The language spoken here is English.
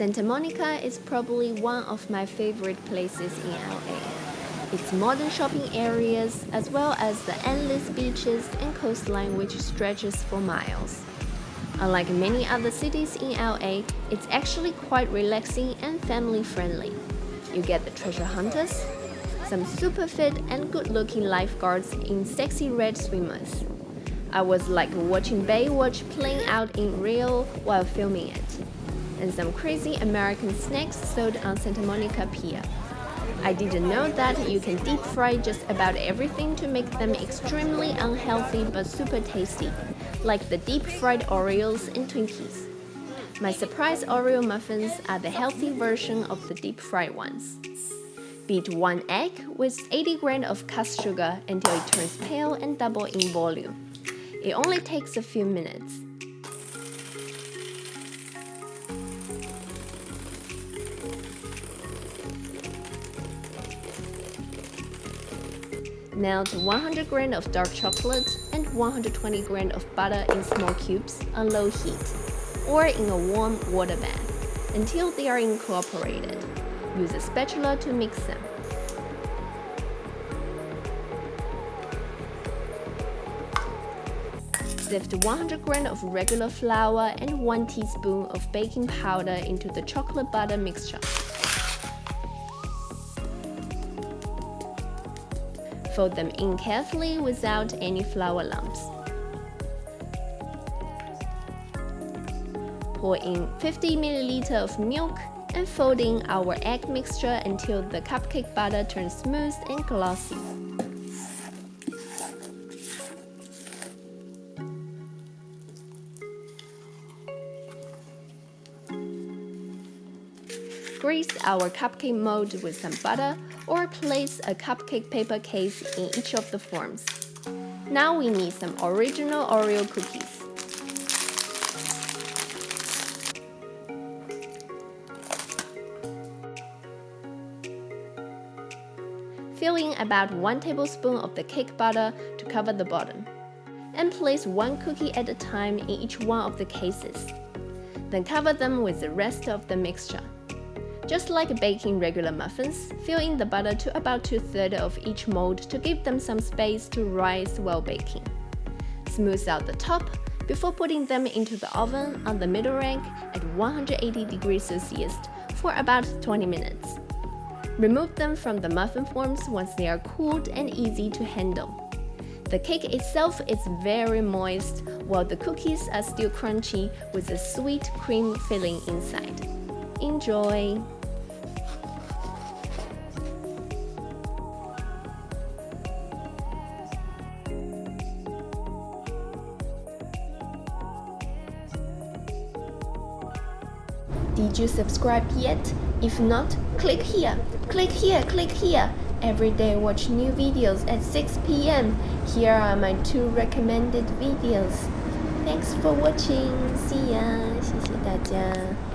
Santa Monica is probably one of my favorite places in LA. Its modern shopping areas, as well as the endless beaches and coastline which stretches for miles. Unlike many other cities in LA, it's actually quite relaxing and family-friendly. You get the treasure hunters, some super fit and good-looking lifeguards in sexy red swimmers. I was like watching Baywatch playing out in real while filming it. And some crazy American snacks sold on Santa Monica Pier. I didn't know that you can deep fry just about everything to make them extremely unhealthy but super tasty, like the deep fried Oreos and Twinkies. My surprise Oreo muffins are the healthy version of the deep fried ones. Beat 1 egg with 80 grams of cast sugar until it turns pale and double in volume. It only takes a few minutes. Melt 100 grams of dark chocolate and 120 grams of butter in small cubes on low heat, or in a warm water bath, until they are incorporated. Use a spatula to mix them. Sift 100 grams of regular flour and 1 teaspoon of baking powder into the chocolate butter mixture. Fold them in carefully without any flour lumps. Pour in 50 ml of milk and fold in our egg mixture until the cupcake batter turns smooth and glossy. Grease our cupcake mold with some butter or place a cupcake paper case in each of the forms. Now we need some original Oreo cookies. Fill in about 1 tablespoon of the cake batter to cover the bottom, and place 1 cookie at a time in each one of the cases. Then cover them with the rest of the mixture. Just like baking regular muffins, fill in the butter to about 2/3 of each mold to give them some space to rise while baking. Smooth out the top before putting them into the oven on the middle rack at 180 degrees Celsius for about 20 minutes. Remove them from the muffin forms once they are cooled and easy to handle. The cake itself is very moist, while the cookies are still crunchy with a sweet cream filling inside. Enjoy! Did you subscribe yet? If not, click here, click here, click here. Every day watch new videos at 6 p.m. Here are my 2 recommended videos. Thanks for watching. See ya. 谢谢大家。